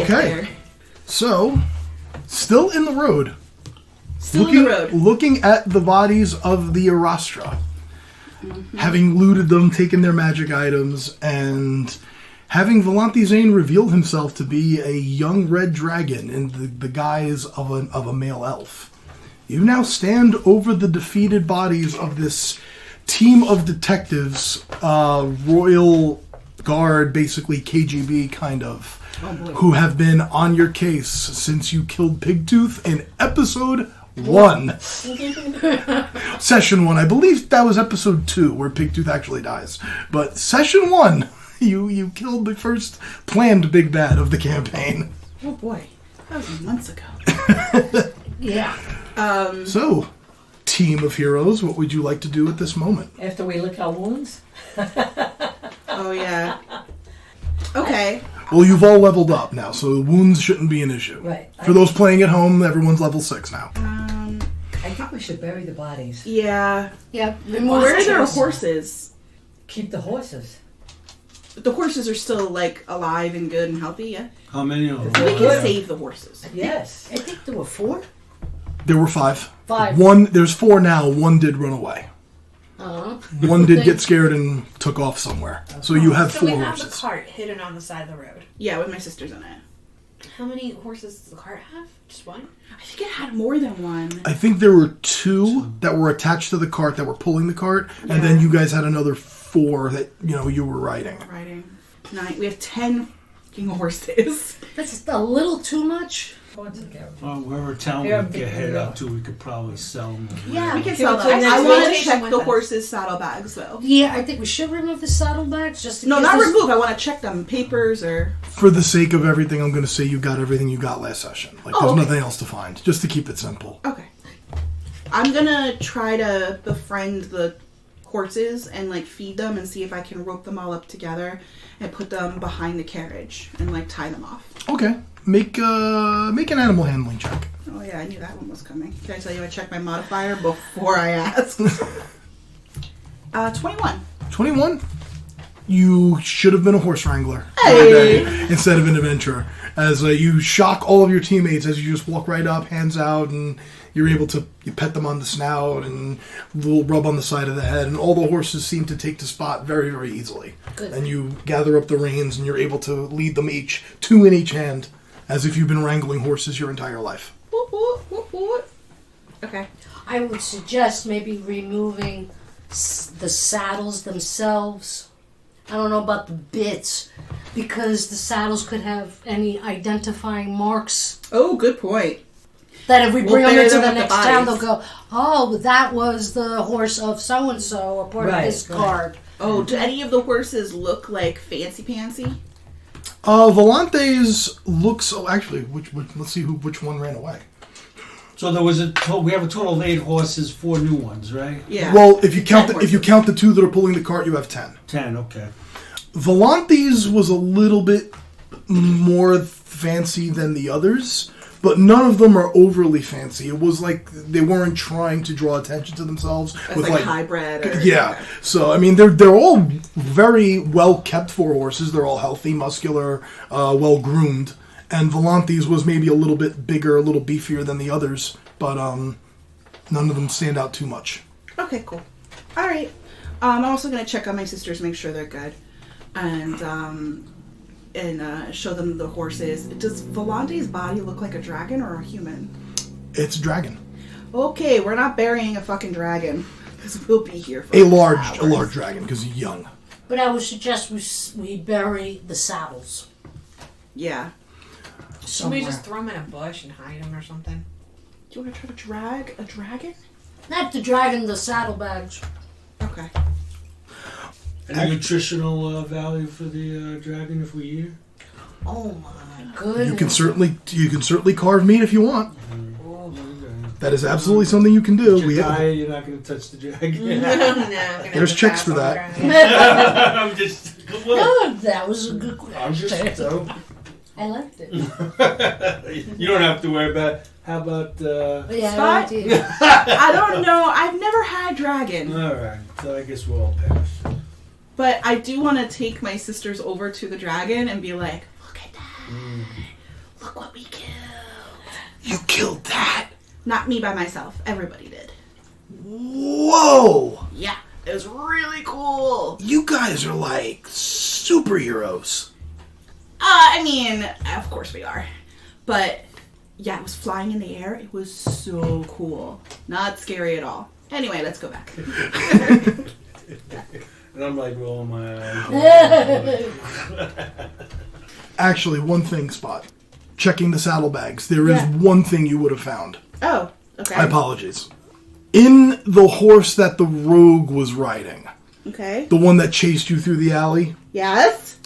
Okay. So, still in the road. Looking at the bodies of the Arastra. Mm-hmm. Having looted them, taken their magic items, and having Volanthi Zane reveal himself to be a young red dragon in the guise of a male elf. You now stand over the defeated bodies of this team of detectives, Royal Guard, basically KGB kind of, who have been on your case since you killed Pigtooth in episode 1. Session 1. I believe that was episode 2 where Pigtooth actually dies. But session 1, you killed the first planned big bad of the campaign. Oh boy. That was months ago. Yeah. So, team of heroes, what would you like to do at this moment? After we lick our wounds? Oh, yeah. Okay. Well, you've all leveled up now, so wounds shouldn't be an issue. Right. For those playing at home, everyone's level 6 now. I think we should bury the bodies. Yeah. Yeah. Where are their horses? Keep the horses. The horses are still, like, alive and good and healthy, yeah? How many of them? We can save the horses. Yes. I think there were 4. There were 5. 5. There's 4 now. 1 did run away. One did get scared and took off somewhere. So you have 4 So we have horses. the cart hidden on the side of the road. Yeah, with my sisters in it. How many horses does the cart have? Just one? I think it had more than one. I think there were 2 that were attached to the cart that were pulling the cart, and then you guys had another 4 that you were riding. 9. We have 10 fucking horses. That's a little too much. Well, wherever town we get headed up to, we could probably sell them. Yeah, we can sell them. I want to check the horses' saddlebags, though. Yeah, I think we should remove the saddlebags just to No, not remove. I want to check them. Papers or... For the sake of everything, I'm going to say you got everything you got last session. There's nothing else to find, just to keep it simple. Okay. I'm going to try to befriend the horses and, feed them and see if I can rope them all up together and put them behind the carriage and, tie them off. Okay. Make an animal handling check. Oh, yeah, I knew that one was coming. Can I tell you I checked my modifier before I asked? 21. 21? You should have been a horse wrangler instead of an adventurer. As you shock all of your teammates as you just walk right up, hands out, and you're able to pet them on the snout and a little rub on the side of the head, and all the horses seem to take to spot very, very easily. Good. And you gather up the reins, and you're able to lead them 2 in each hand, as if you've been wrangling horses your entire life. Whoop, whoop, whoop, whoop. Okay. I would suggest maybe removing the saddles themselves. I don't know about the bits, because the saddles could have any identifying marks. Oh, good point. That if we bring them into the next town, they'll go, oh, that was the horse of so-and-so, or part of this card. Oh, do any of the horses look like fancy-pantsy? Volante's looks... Oh, actually, let's see which one ran away. So we have a total of 8 horses, 4 new ones, right? Yeah. Well, if you count the 2 that are pulling the cart, you have 10. 10, okay. Volante's was a little bit more fancy than the others, but none of them are overly fancy. It was like they weren't trying to draw attention to themselves with hybrid. So I mean, they're all very well kept for horses. They're all healthy, muscular, well groomed. And Volante's was maybe a little bit bigger, a little beefier than the others, but none of them stand out too much. Okay, cool. All right. I'm also going to check on my sisters, make sure they're good, and show them the horses. Does Volante's body look like a dragon or a human? It's a dragon. Okay, we're not burying a fucking dragon, because we'll be here for a large dragon, because he's young. But I would suggest we bury the saddles. Yeah. Should we just throw them in a bush and hide them or something? Do you want to try to drag a dragon? Not the dragon, the saddlebags. Okay. Any nutritional value for the dragon if we eat it? Oh my goodness! You can certainly carve meat if you want. That is absolutely something you can do. You're not going to touch the dragon. No. There's checks for that. I'm just. No, that was a good question. I'm just. I liked it. You don't have to worry about. How about Spot? I don't know. I've never had dragon. All right, so I guess we'll all pass. But I do want to take my sisters over to the dragon and be like, look at that. Look what we killed. You killed that? Not me by myself. Everybody did. Whoa! Yeah, it was really cool. You guys are like superheroes. I mean, of course we are. But, yeah, it was flying in the air. It was so cool. Not scary at all. Anyway, let's go back. And I'm like rolling my eyes. Actually, one thing, Spot. Checking the saddlebags. There is one thing you would have found. Oh, okay. I apologize. In the horse that the rogue was riding, Okay. the one that chased you through the alley, Yes?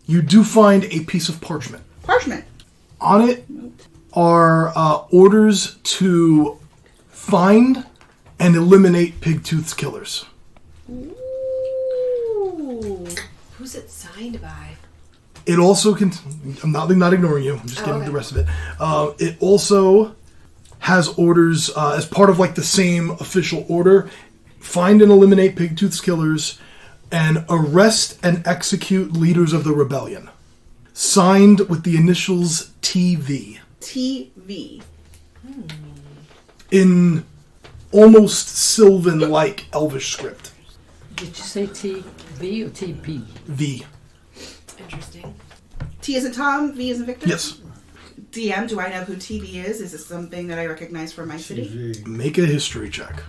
you do find a piece of parchment. Parchment. On it are orders to find and eliminate Pigtooth's killers. Ooh. Who's it signed by? It also can. I'm not ignoring you. I'm just getting the rest of it. It also has orders as part of like the same official order: find and eliminate Pigtooth's killers, and arrest and execute leaders of the rebellion. Signed with the initials TV. TV. In almost Sylvan-like Elvish script. Did you say TV or TP? V. Interesting. T is in Tom, V is in Victor? Yes. DM, do I know who TV is? Is this something that I recognize from my city? TV. Make a history check.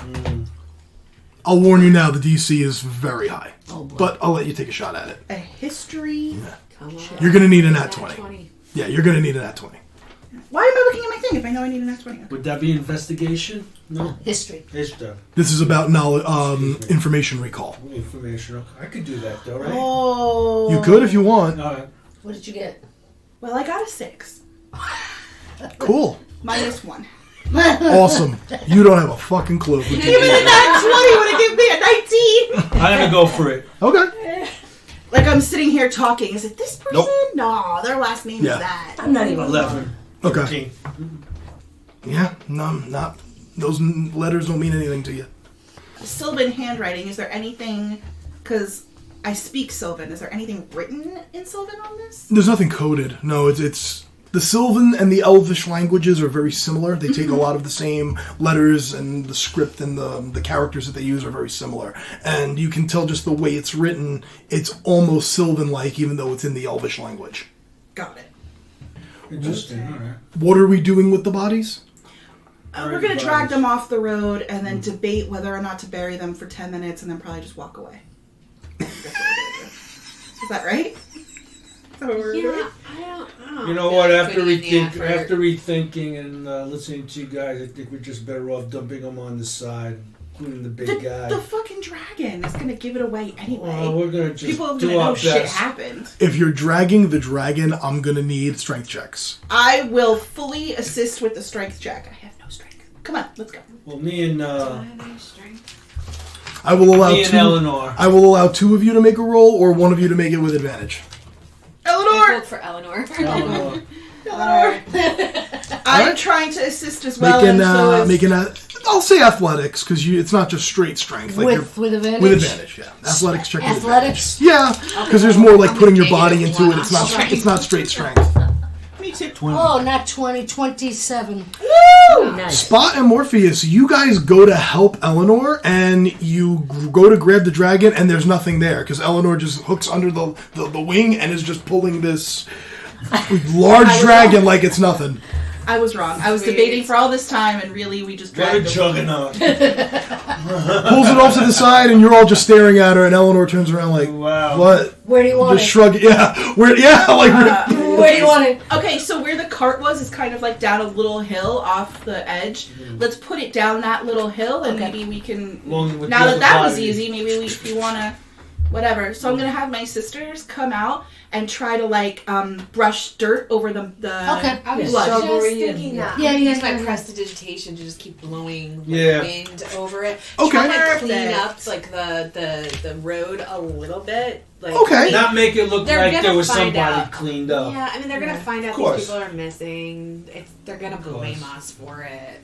I'll warn you now, the DC is very high. Oh, boy. But I'll let you take a shot at it. A history? Come on. You're going to need a nat 20. Yeah, you're going to need a nat 20. Why am I looking at my thing if I know I need an X20? Would that be investigation? No. History. History. This is about knowledge, information recall. Information. I could do that though, right? Oh. You could if you want. All right. What did you get? Well, I got a 6. Cool. -1. Awesome. You don't have a fucking clue. Give me the nat 20 when it give me a 19. I'm gonna go for it. Okay. Like I'm sitting here talking. Is it this person? Nope. No, their last name Yeah. is that. I'm not even 11. Okay. 13. Yeah, no, not. Those letters don't mean anything to you. Sylvan handwriting. Is there anything? Because I speak Sylvan. Is there anything written in Sylvan on this? There's nothing coded. No, it's the Sylvan and the Elvish languages are very similar. They take a lot of the same letters, and the script and the characters that they use are very similar. And you can tell just the way it's written, it's almost Sylvan-like, even though it's in the Elvish language. Got it. Interesting. All right. What are we doing with the bodies? We're going to drag them off the road and then debate whether or not to bury them for 10 minutes and then probably just walk away. That's what we're going to do. Is that right? Is that what we're doing? I don't You know feel what? like After putting in the effort. after rethinking and listening to you guys, I think we're just better off dumping them on the side, including the big guy. The fucking dragon is going to give it away anyway. Well, we're gonna just People are do going to our know best. shit happened. If you're dragging the dragon, I'm going to need strength checks. I will fully assist with the strength check. I have no strength. Come on, let's go. Well, me and I will allow me and two. Eleanor. I will allow 2 of you to make a roll, or 1 of you to make it with advantage. I Eleanor! vote for Eleanor. Eleanor. Eleanor! I'm Alright. trying to assist as well. Making I'll say athletics because it's not just straight strength. Like With advantage? with advantage, yeah. Athletics check. with Athletics? advantage. Yeah, because there's more like putting your body into it. It's not straight strength. Me too. 20. Oh, not 20, 27. Oh, nice. Spot and Morpheus, you guys go to help Eleanor, and you go to grab the dragon, and there's nothing there because Eleanor just hooks under the wing and is just pulling this large dragon like it's nothing. I was wrong. I was debating for all this time, and really, we just What a dragged them. juggernaut. Pulls it off to the side, and you're all just staring at her, and Eleanor turns around like, Wow. what? Where do you want Just it? shrug. Yeah, where? Yeah, like. Where do you want it? Okay, so where the cart was is kind of like down a little hill off the edge. Let's put it down that little hill, and Okay. maybe we can. Along with Now the that other that was bodies. easy, maybe if we want to, whatever. So I'm gonna have my sisters come out and try to like brush dirt over the Okay. I was blood. just Shrubbery thinking and- that. Yeah, I'm gonna use yeah, my yeah. prestidigitation to just keep blowing Yeah. wind over it. Okay. Trying to Perfect. clean up like the road a little bit. Like, Okay. Not make it look They're like gonna there was find somebody out. cleaned up. Yeah, I mean they're gonna find out course. these people are missing. They're gonna blame course. us for it.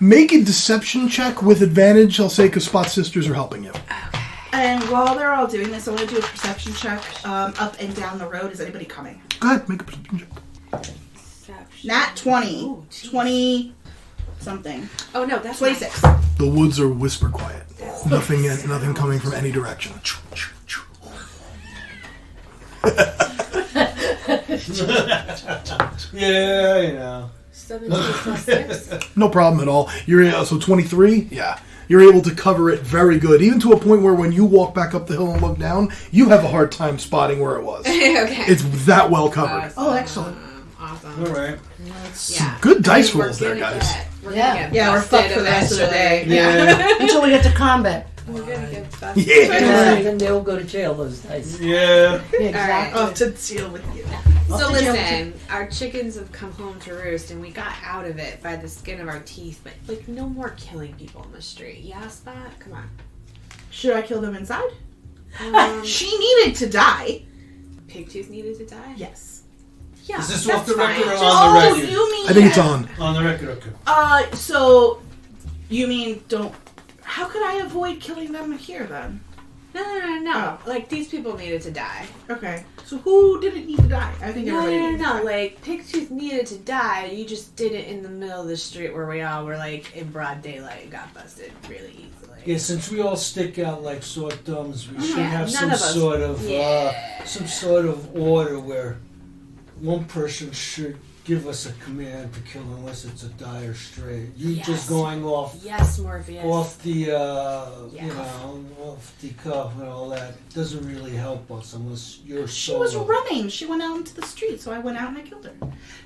Make a deception check with advantage, I'll say, because Spot Sisters are helping you. And while they're all doing this, I want to do a perception check up and down the road. Is anybody coming? Go ahead, make a perception check. Nat 20. Ooh, jeez. 20 something. Oh no, that's 26. The woods are whisper quiet. Nothing coming from any direction. Yeah, you know. 17 plus 6. No problem at all. So 23? Yeah. You're able to cover it very good, even to a point where when you walk back up the hill and look down, you have a hard time spotting where it was. Okay. It's that well covered. Oh, excellent. Awesome. All right. Yeah. Good dice We're rolls there, gonna guys. We're Yeah. gonna get Yeah, we're busted fucked for the rest of the day. Yeah. Until we get to combat. We're gonna get busted. Yeah. And they'll go to jail, those dice. Yeah. Exactly. Off to deal with you. So Off to jail. listen, our chickens have come home to roost, and we got out of it by the skin of our teeth. But like, no more killing people in the street. Yeah, Spot? Come on. Should I kill them inside? She She needed to die. Pigtooth needed to die. Yes. Yeah. Is this that's off the fine. record or Oh, on the record? you mean... I think it's on. On the record, okay. So, you mean don't... How could I avoid killing them here, then? No. Oh. Like, these people needed to die. Okay. So who didn't need to die? I think No. everybody needed to die. Like, Pigtooth needed to die. You just did it in the middle of the street where we all were, like, in broad daylight and got busted really easily. Yeah, since we all stick out like sore thumbs, we should Yeah, have none some of us- sort of order where one person should give us a command to kill unless it's a dire strait. You Yes. just going off Yes, Morpheus. off the you Yeah. know, off the cuff and all that doesn't really help us unless you're She solo. was running. She went out into the street, so I went out and I killed her.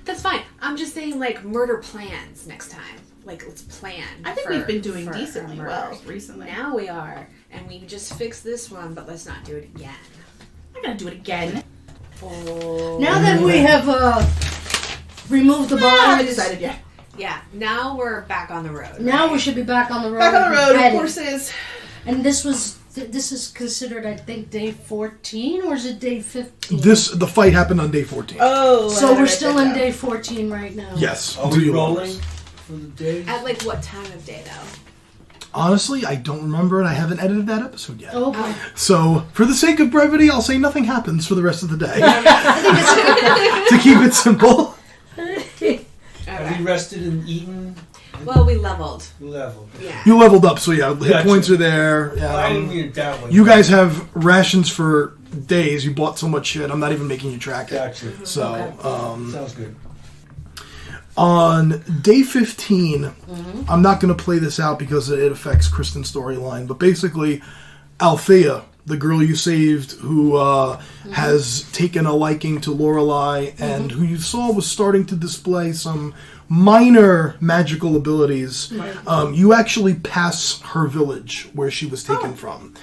That's fine. I'm just saying, like, murder plans next time. Like, let's plan. I think for- we've been doing for decently our well murders. recently. Now we are, and we just fixed this one, but let's not do it again. I'm gonna do it again. Oh. Now that we have removed the I haven't bodies, decided yet. Yeah. Now we're back on the road. now right? we should be back on the road. Back on the road, heading. horses. And this is considered, I think, day 14, or is it day 15? The fight happened on day 14. Oh, So we're still in day 14 right now. Yes. Are do we you rolling for the day? At like what time of day though? Honestly, I don't remember, and I haven't edited that episode yet. Oh boy. So, for the sake of brevity, I'll say nothing happens for the rest of the day. To keep it simple. Have we rested and eaten? Well, we leveled. Level. Yeah. You leveled up, so yeah, hit Gotcha. points are there. Yeah, I didn't mean it that way. you guys have rations for days. You bought so much shit. I'm not even making you track it. Gotcha. So, Sounds good. on day 15, I'm not going to play this out because it affects Kristen's storyline, but basically, Althea, the girl you saved who has taken a liking to Lorelei and who you saw was starting to display some minor magical abilities, you actually pass her village where she was taken from.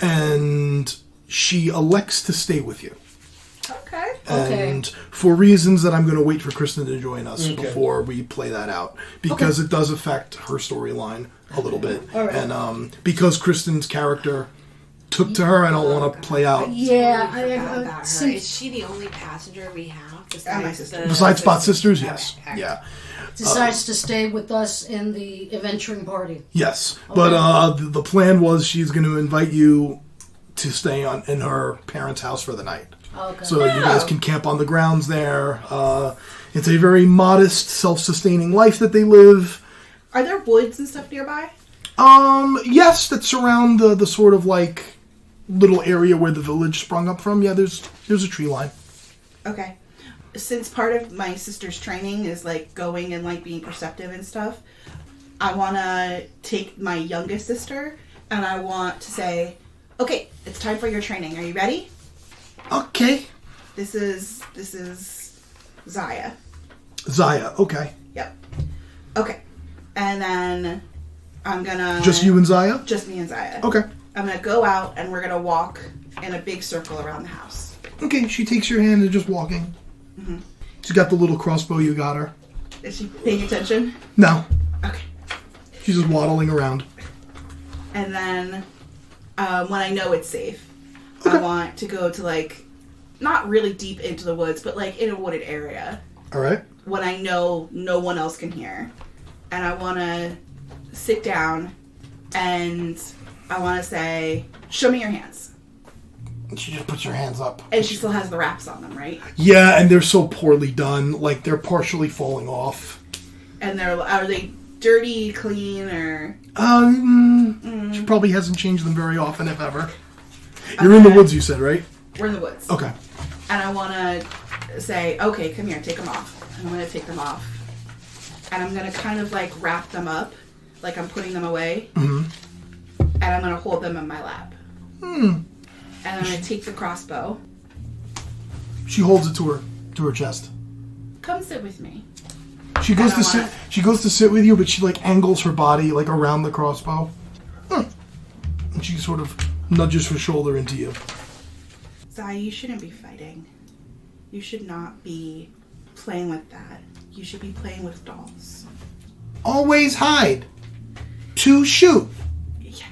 And she elects to stay with you. Okay. And for reasons that I'm going to wait for Kristen to join us Okay. before we play that out, because it does affect her storyline a little bit, and because Kristen's character took to her, I don't want to play out. Yeah, Totally forgot about her. since- Is she the only passenger we have And my besides sister. the Besides Spot Sisters, yes, Okay. yeah, decides to stay with us in the adventuring party. yes. But the plan was she's going to invite you to stay in her parents' house for the night. Okay. So you guys can camp on the grounds there. It's a very modest, self-sustaining life that they live. Are there woods and stuff nearby? Yes, that surround the sort of like little area where the village sprung up from. Yeah, there's a tree line. Okay. Since part of my sister's training is like going and like being perceptive and stuff, I want to take my youngest sister and I want to say, okay, it's time for your training. Are you ready? Okay. This is Zaya. Zaya, okay. Yep. Okay. And then I'm gonna... Just you and Zaya? Just me and Zaya. Okay. I'm gonna go out and we're gonna walk in a big circle around the house. Okay, she takes your hand and just walking. Mm-hmm. She's got the little crossbow you got her. Is she paying attention? No, Okay. she's just waddling around. And then when I know it's safe, Okay. I want to go to like, not really deep into the woods, but like in a wooded area All right. when I know no one else can hear. And I want to sit down and I want to say, show me your hands. And she just puts her hands up. And she still has the wraps on them, right? Yeah, and they're so poorly done. Like, they're partially falling off. And are they dirty, clean, or... She probably hasn't changed them very often, if ever. You're in the woods, you said, right? We're in the woods. Okay. And I want to say, okay, come here, take them off. And I'm going to take them off. And I'm going to kind of, like, wrap them up, like I'm putting them away. Mm-hmm. And I'm going to hold them in my lap. And I'm going to take the crossbow. She holds it to her chest. Come sit with me. She goes to sit with you, but she, like, angles her body, like, around the crossbow. And she sort of nudges her shoulder into you. Zai, you shouldn't be fighting. You should not be playing with that. You should be playing with dolls. Always hide. To shoot. Yes.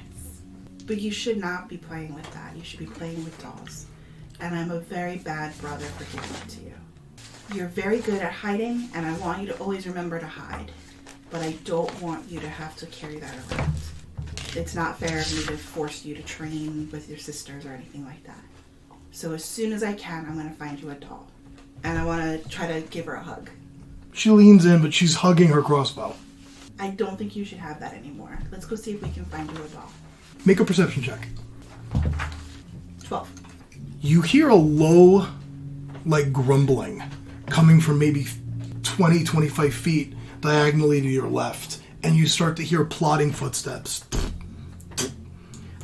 But you should not be playing with that. You should be playing with dolls. And I'm a very bad brother for giving it to you. You're very good at hiding, and I want you to always remember to hide. But I don't want you to have to carry that around. It's not fair of me to force you to train with your sisters or anything like that. So as soon as I can, I'm going to find you a doll. And I want to try to give her a hug. She leans in, but she's hugging her crossbow. I don't think you should have that anymore. Let's go see if we can find you a doll. Make a perception check. 12. You hear a low, like, grumbling coming from maybe 20, 25 feet diagonally to your left, and you start to hear plodding footsteps.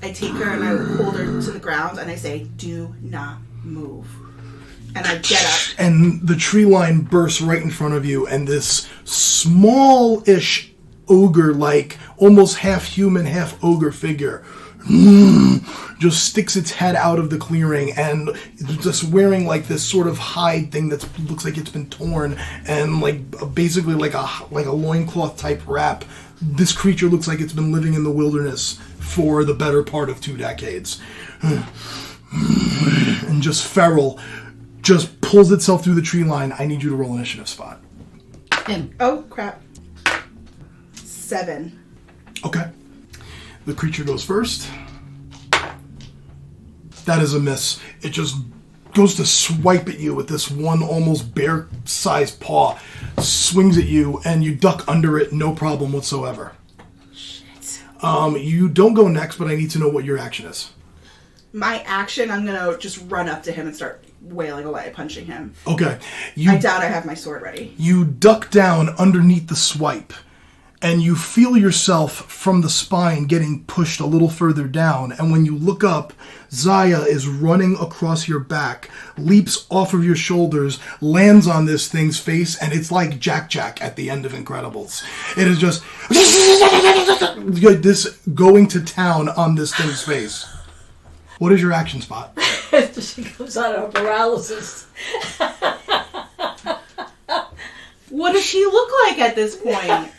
I take her and I hold her to the ground and I say, do not move. And I get up. And the tree line bursts right in front of you, and this small-ish ogre-like, almost half-human, half-ogre figure just sticks its head out of the clearing and just wearing like this sort of hide thing that looks like it's been torn and like basically like a loincloth type wrap. This creature looks like it's been living in the wilderness for the better part of 2 decades. And just feral, just pulls itself through the tree line. I need you to roll initiative, Spot. Him. Oh, crap. 7. Okay. The creature goes first. That is a miss. It just goes to swipe at you with this one almost bear-sized paw. Swings at you, and you duck under it, no problem whatsoever. Shit. You don't go next, but I need to know what your action is. My action, I'm going to just run up to him and start wailing away, punching him. Okay. I doubt I have my sword ready. You duck down underneath the swipe, and you feel yourself from the spine getting pushed a little further down, and when you look up, Zaya is running across your back, leaps off of your shoulders, lands on this thing's face, and it's like Jack at the end of Incredibles. It is just this going to town on this thing's face. What is your action, Spot? She comes out of paralysis. What does she look like at this point?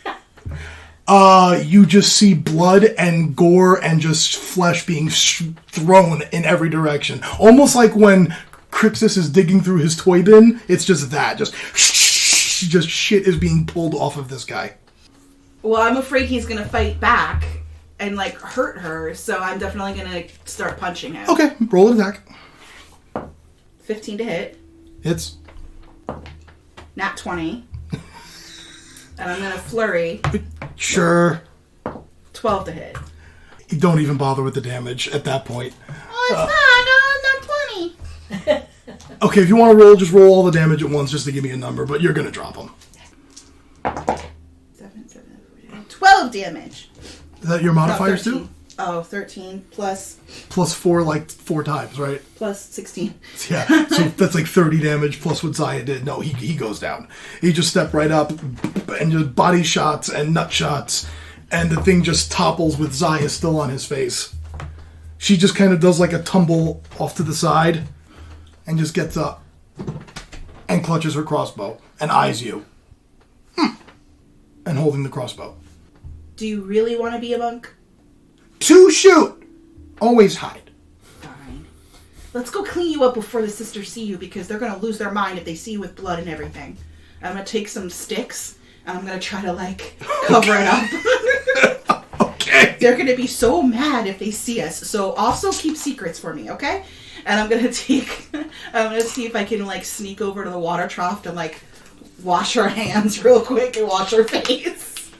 You just see blood and gore and just flesh being thrown in every direction. Almost like when Crixus is digging through his toy bin. It's just that. Just shit is being pulled off of this guy. Well, I'm afraid he's going to fight back and, like, hurt her, so I'm definitely going to start punching him. Okay, roll an attack. 15 to hit. Hits. Nat 20. And I'm going to flurry. Sure. 12 to hit. You don't even bother with the damage at that point. Oh, it's not 20. Okay, if you want to roll, just roll all the damage at once just to give me a number, but you're going to drop them. 12 damage. Is that your modifiers No, too? Oh, 13 plus Plus 4, like 4 times, right? plus 16. Yeah, so that's like 30 damage plus what Zaya did. No, he goes down. He just stepped right up and just body shots and nut shots, and the thing just topples with Zaya still on his face. She just kind of does like a tumble off to the side and just gets up and clutches her crossbow and eyes you. And holding the crossbow. Do you really want to be a monk? To shoot! Always hide. Fine. Let's go clean you up before the sisters see you, because they're going to lose their mind if they see you with blood and everything. I'm going to take some sticks, and I'm going to try to, like, cover it up. Okay. They're going to be so mad if they see us. So also keep secrets for me, okay? And I'm going to see if I can, like, sneak over to the water trough and, like, wash her hands real quick and wash her face.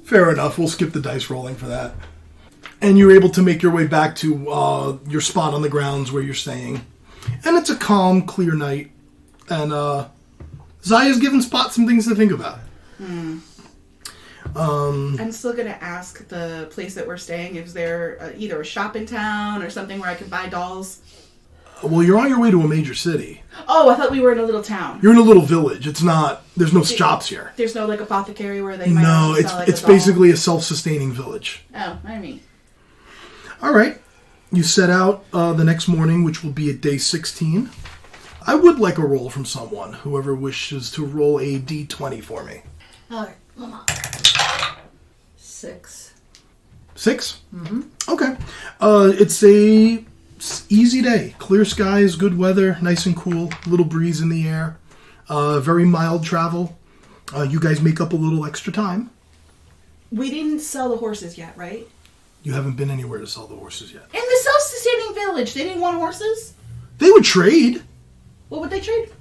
Fair enough. We'll skip the dice rolling for that. And you're able to make your way back to your spot on the grounds where you're staying. And it's a calm, clear night. And Zaya's given Spot some things to think about. I'm still going to ask the place that we're staying if there either a shop in town or something where I can buy dolls. Well, you're on your way to a major city. Oh, I thought we were in a little town. You're in a little village. It's not... There's no shops here. There's no, like, apothecary where they might No, sell, like, it's a doll? basically a self-sustaining village. Oh, I mean. All right. You set out the next morning, which will be at day 16. I would like a roll from someone, whoever wishes to roll a d20 for me. All right, Mama. 6. 6? Mm-hmm. Okay. It's a easy day. Clear skies, good weather, nice and cool, little breeze in the air. Very mild travel. You guys make up a little extra time. We didn't sell the horses yet, right? You haven't been anywhere to sell the horses yet. In the self-sustaining village, they didn't want horses? They would trade. What would they trade?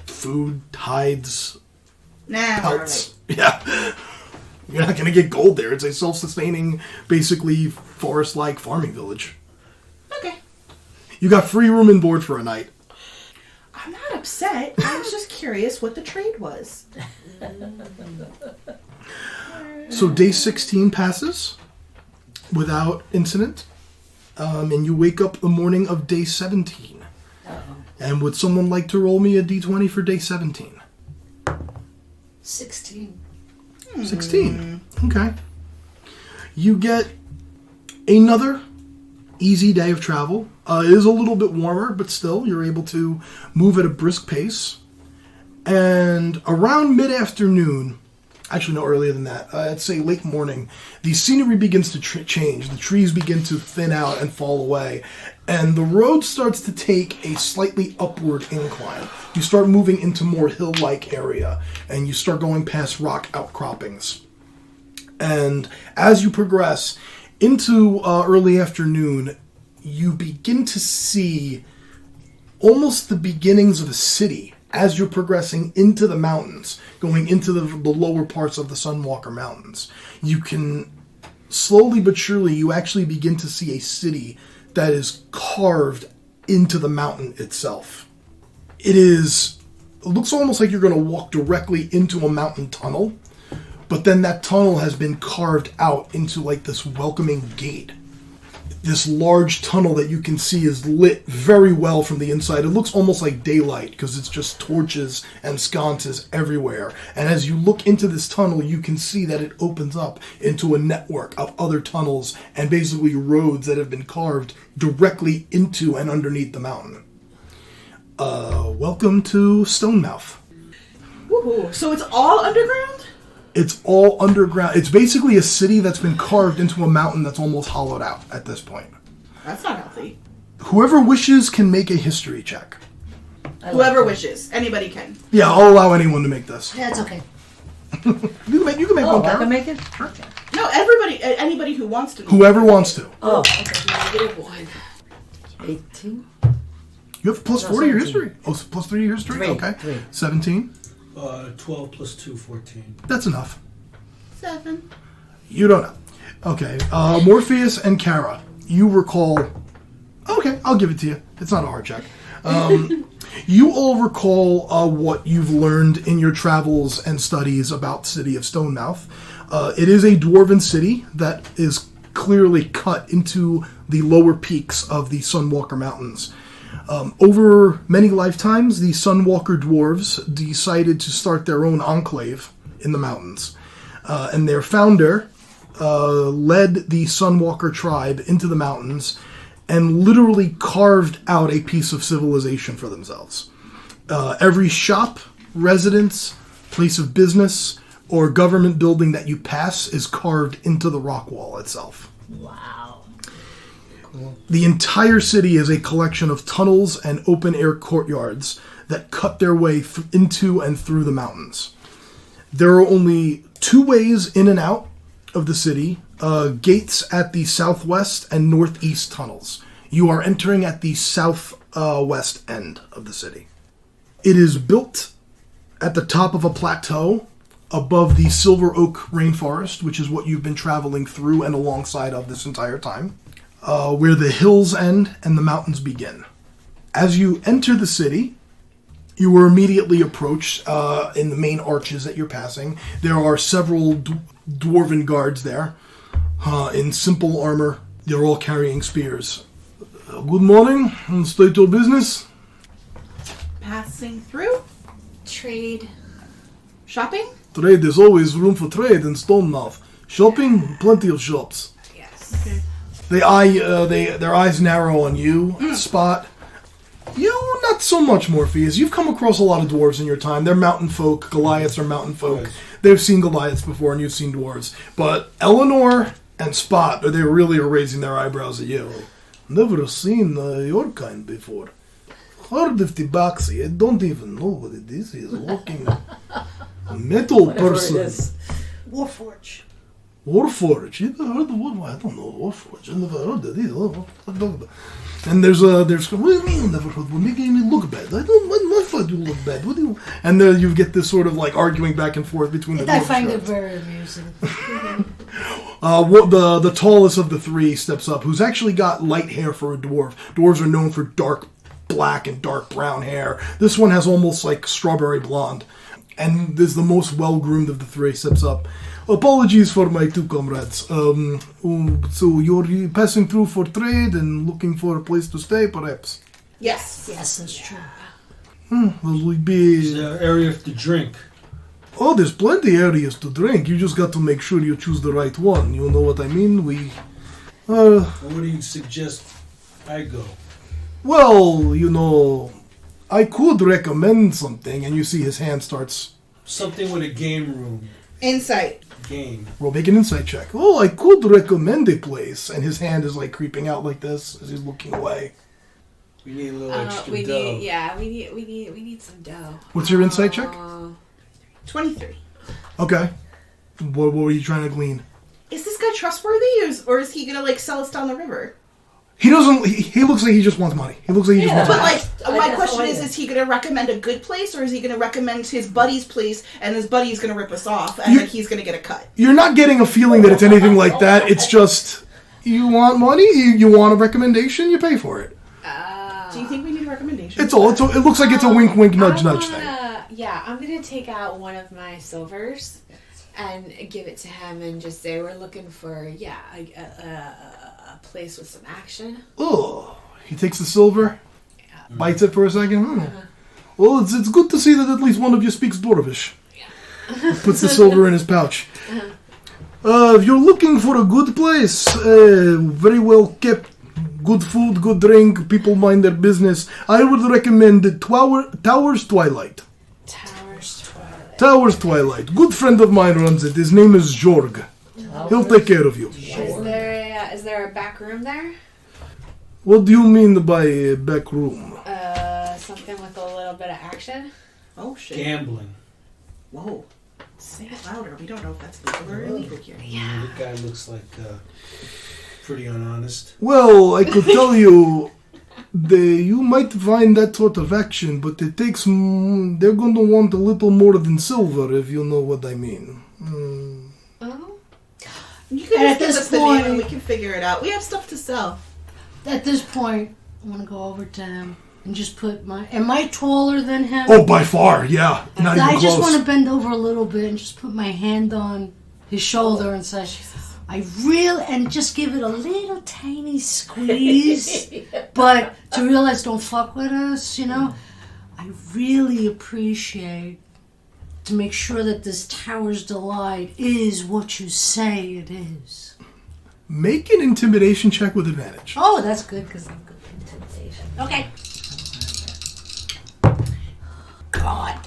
Food, hides, Nah, pelts. Yeah. You're not going to get gold there. It's a self-sustaining, basically forest-like farming village. Okay. You got free room and board for a night. I'm not upset. I was just curious what the trade was. So day 16 passes without incident. And you wake up the morning of day 17. And would someone like to roll me a d20 for day 17? 16. 16. Okay. You get another easy day of travel. It is a little bit warmer, but still, you're able to move at a brisk pace. And around mid-afternoon, actually no earlier than that, I'd say late morning, the scenery begins to change. The trees begin to thin out and fall away. And the road starts to take a slightly upward incline. You start moving into more hill-like area, and you start going past rock outcroppings. And as you progress into early afternoon, you begin to see almost the beginnings of a city as you're progressing into the mountains, going into the lower parts of the Sunwalker Mountains. You can, slowly but surely, you actually begin to see a city that is carved into the mountain itself. It looks almost like you're going to walk directly into a mountain tunnel, but then that tunnel has been carved out into like this welcoming gate. This large tunnel that you can see is lit very well from the inside. It looks almost like daylight because it's just torches and sconces everywhere. And as you look into this tunnel, you can see that it opens up into a network of other tunnels and basically roads that have been carved directly into and underneath the mountain. Welcome to Stonemouth. Woohoo. So it's all underground? It's all underground. It's basically a city that's been carved into a mountain that's almost hollowed out at this point. That's not healthy. Whoever wishes can make a history check. Whoever wishes. Anybody can. Yeah, I'll allow anyone to make this. Yeah, it's okay. You can make one, I Karen. can make it? No, anybody who wants to. Whoever wants to. Oh, okay. -1. 18? You have plus No, 4 to your 17. history. Oh, plus 3 to your history? Three, Okay. 3. 17. 12 plus 2, 14. That's enough. 7. You don't know. Okay. Morpheus and Kara, you recall... Okay, I'll give it to you. It's not a hard check. You all recall what you've learned in your travels and studies about the city of Stonemouth. It is a dwarven city that is clearly cut into the lower peaks of the Sunwalker Mountains. Over many lifetimes, the Sunwalker dwarves decided to start their own enclave in the mountains. And their founder led the Sunwalker tribe into the mountains and literally carved out a piece of civilization for themselves. Every shop, residence, place of business, or government building that you pass is carved into the rock wall itself. Wow. The entire city is a collection of tunnels and open-air courtyards that cut their way into and through the mountains. There are only 2 ways in and out of the city, gates at the southwest and northeast tunnels. You are entering at the southwest end of the city. It is built at the top of a plateau above the Silver Oak Rainforest, which is what you've been traveling through and alongside of this entire time, where the hills end and the mountains begin. As you enter the city, you were immediately approached in the main arches that you're passing. There are several dwarven guards there in simple armor. They're all carrying spears. Good morning, and state your business. Passing through? Trade. Shopping? Trade, there's always room for trade in Stonemouth. Shopping, plenty of shops. Yes. Okay. Their eyes narrow on you, Spot. You, not so much, Morpheus. You've come across a lot of dwarves in your time. They're mountain folk. Goliaths are mountain folk. Right. They've seen Goliaths before, and you've seen dwarves. But Eleanor and Spot, they really are raising their eyebrows at you. Never seen your kind before. Hard of the boxy. I don't even know what it is. He's walking a metal Whatever person. it is. Warforge. Warforge. You ever heard the word? I don't know Warforge. I never heard that either. And there's what do you mean you never heard? We're making me look bad. I don't my fault you look bad. What do you? And then you get this sort of like arguing back and forth between the I dwarves. find it very amusing. The tallest of the three steps up, who's actually got light hair for a dwarf. Dwarves are known for dark black and dark brown hair. This one has almost like strawberry blonde. And is the most well-groomed of the three, steps up. Apologies for my two comrades. So you're passing through for trade and looking for a place to stay, perhaps? Yes. Yes, that's true. Well, we'd be... Is there an area to drink? Oh, there's plenty areas to drink. You just got to make sure you choose the right one. You know what I mean? Well, what do you suggest I go? Well, you know, I could recommend something, and you see his hand starts... Something with a game room. Insight. Game. Well, make an insight check. Oh, I could recommend a place. And his hand is like creeping out like this as he's looking away. We need a little extra we dough. need some dough. What's your insight check? 23. Okay. What were you trying to glean? Is this guy trustworthy, or is he gonna like sell us down the river? He doesn't. He looks like he just wants money. He looks like he just wants But money. like, my question is he gonna recommend a good place, or is he gonna recommend his buddy's place, and his buddy's gonna rip us off, and then he's gonna get a cut? You're not getting a feeling that it's anything like that. It's just you want money. You want a recommendation. You pay for it. Do you think we need a recommendation? It looks like it's a wink, wink, nudge, nudge thing. Yeah, I'm gonna take out one of my silvers and give it to him and just say we're looking for a place with some action. Oh, he takes the silver, bites it for a second. Well, it's good to see that at least one of you speaks Dwarvish. Puts the silver in his pouch. If you're looking for a good place, very well kept, good food, good drink, people mind their business, I would recommend the Towers Twilight. Towers Twilight. Good friend of mine runs it. His name is Jorg. He'll take care of you. Is there a back room there? What do you mean by a back room? Something with a little bit of action. Oh shit! Gambling. Whoa! Say it louder. We don't know if that's legal or illegal here. Yeah. The guy looks like pretty unhonest. Well, I could tell you, you might find that sort of action, but it takes. They're going to want a little more than silver, if you know what I mean. Oh. You can And just at give this us the name and point- we can figure it out. We have stuff to sell. At this point, I'm gonna go over to him and just put my. Am I taller than him? Oh, by far, yeah. Not even I close. just want to bend over a little bit and just put my hand on his shoulder and say, and just give it a little tiny squeeze, but to realize don't fuck with us, you know? I really appreciate to make sure that this Tower's Delight is what you say it is. Make an intimidation check with advantage. Oh, that's good because I'm good at intimidation. Okay. God.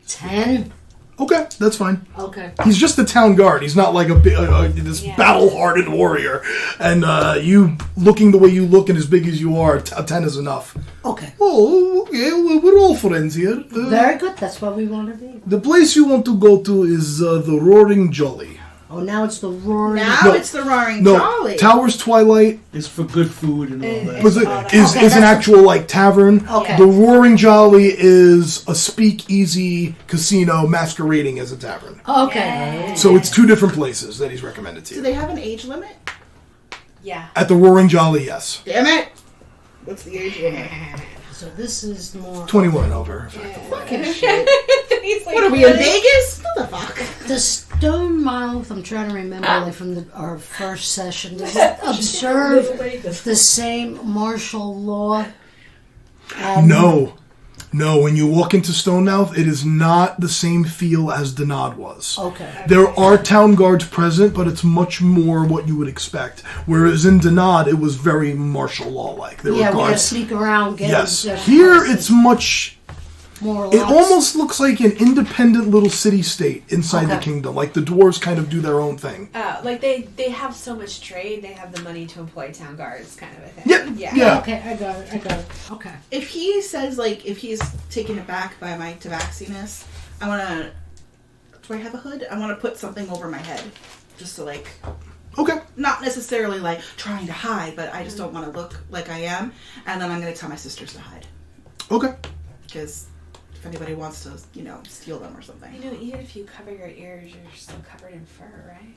10. Okay, that's fine. Okay. He's just the town guard. He's not like this battle-hardened warrior. And you looking the way you look and as big as you are, a 10 is enough. Okay. Oh, okay. Well, we're all friends here. Very good. That's what we want to be. The place you want to go to is the Roaring Jolly. Oh, now it's the roaring. Now No. it's the Roaring No, Jolly. Towers Twilight It's for good food and all that. was is an actual like tavern. Okay. The Roaring Jolly is a speakeasy casino masquerading as a tavern. Okay. So it's two different places that he's recommended to Do you. they have an age limit? Yeah. At the Roaring Jolly, yes. Damn it! What's the age limit? So this is more 21 and over. Fucking shit. He's like, What are we in Vegas? What the fuck? the Stonemouth. I'm trying to remember like from our first session. Does it observe the same martial law? No, when you walk into Stonemouth, it is not the same feel as Denard was. Okay. There are town guards present, but it's much more what you would expect. Whereas in Denard, it was very martial law-like. There Yeah, were we gotta guards. sneak around. Get Yes. them- Here, it's much... more. It almost looks like an independent little city-state inside the Okay. kingdom. Like the dwarves kind of do their own thing. like they have so much trade, they have the money to employ town guards, kind of a thing. Yeah. Yeah. Okay, I got it. Okay. If he says, like, if he's taken aback by my tabaxiness, I want to... Do I have a hood? I want to put something over my head. Just to, like... Okay. Not necessarily, like, trying to hide, but I just don't want to look like I am. And then I'm going to tell my sisters to hide. Okay. Because if anybody wants to, steal them or something. You know, even if you cover your ears, you're still covered in fur, right?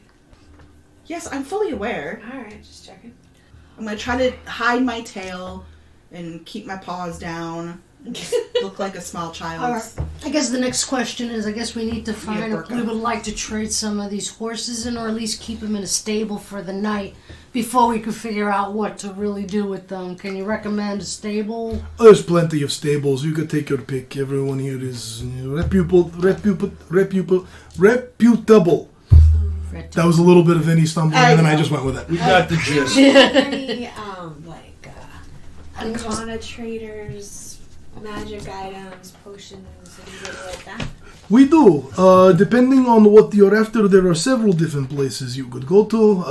Yes, I'm fully aware. Alright, just checking. I'm going to try to hide my tail and keep my paws down. And just look like a small child. All right. I guess the next question is, I guess we need to find if burqa. we would like to trade some of these horses in, or at least keep them in a stable for the night before we could figure out what to really do with them. Can you recommend a stable? There's plenty of stables. You could take your pick. Everyone here is reputable. That was a little bit of any stumbling, and then I just went with it. We got the gist. Any, arcana traders, magic items, potions, anything like that? We do. Depending on what you're after, there are several different places you could go to.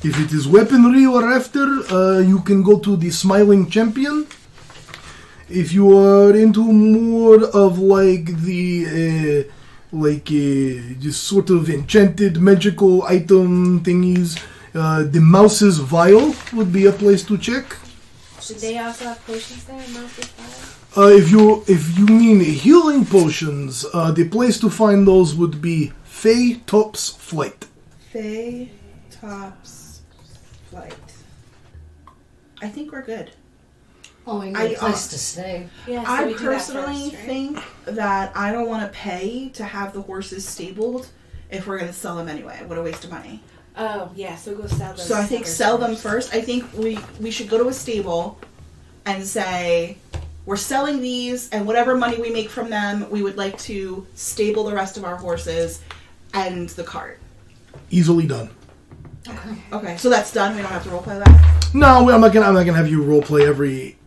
If it is weaponry you're after, you can go to the Smiling Champion. If you are into more of like the just sort of enchanted magical item thingies, the Mouse's Vial would be a place to check. Should they also have potions there in Mouse's Fire? If you mean healing potions, the place to find those would be Fey Top's Flight. Faye Top's Flight. I think we're good. Oh, we need a place to stay. Yeah, so I we do that personally first, right? think that I don't want to pay to have the horses stabled if we're going to sell them anyway. What a waste of money. Oh, yeah, so go sell those. So I think sell them first. I think we should go to a stable and say, we're selling these, and whatever money we make from them, we would like to stable the rest of our horses and the cart. Easily done. Okay, so that's done. We don't have to roleplay that. No, I'm not gonna have you roleplay every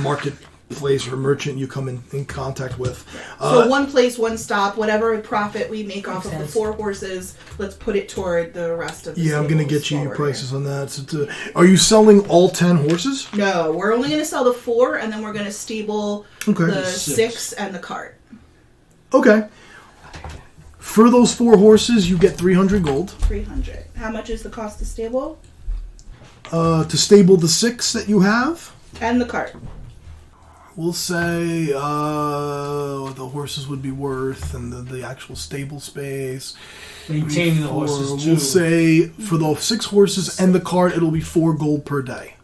marketplace or merchant you come in contact with. So one place, one stop. Whatever profit we make off of the sense. 4 horses, let's put it toward the rest of the Yeah, I'm gonna stables get you while your we're prices on that. So are you selling all 10 horses? here. No, we're only going to sell the 4, and then we're going to stable Okay. the 6. 6 and the cart. Okay. For those 4 horses, you get 300 gold. 300. How much is the cost to stable? To stable the 6 that you have, And the cart. we'll say what the horses would be worth and the actual stable space. Maintaining the horses, too. We'll say for the 6 horses and the cart, it'll be 4 gold per day.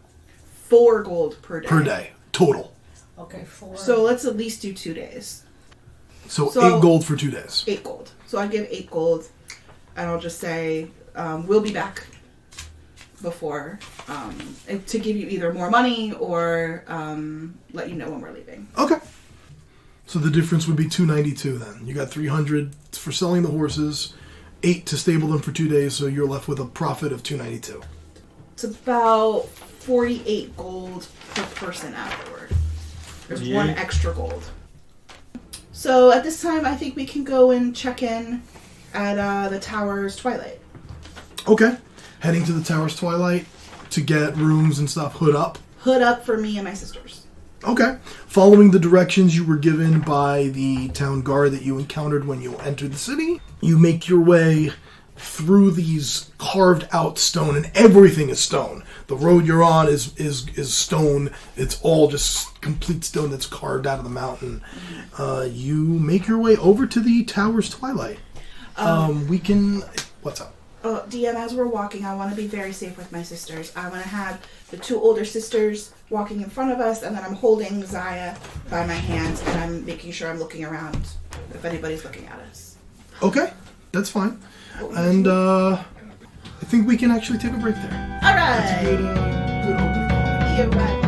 4 gold per day. Per day, total. Okay, 4. So let's at least do 2 days. So So- 8 gold for 2 days. 8 gold. So I give 8 gold, and I'll just say we'll be back before to give you either more money or let you know when we're leaving. Okay. So the difference would be 292 then. You got 300 for selling the horses, 8 to stable them for 2 days, so you're left with a profit of 292. It's about 48 gold per person afterward. There's 1 extra gold. So at this time, I think we can go and check in at the Tower's Twilight. Okay. Heading to the Tower's Twilight to get rooms and stuff, hood up. Hood up for me and my sisters. Okay. Following the directions you were given by the town guard that you encountered when you entered the city, you make your way through these carved out stone, and everything is stone. The road you're on is stone. It's all just complete stone that's carved out of the mountain. You make your way over to the tower's twilight. We can... What's up? DM, as we're walking, I want to be very safe with my sisters. I want to have the 2 older sisters walking in front of us, and then I'm holding Zaya by my hands, and I'm making sure I'm looking around if anybody's looking at us. Okay, that's fine. And I think we can actually take a break there. All right. Good opening. You're right.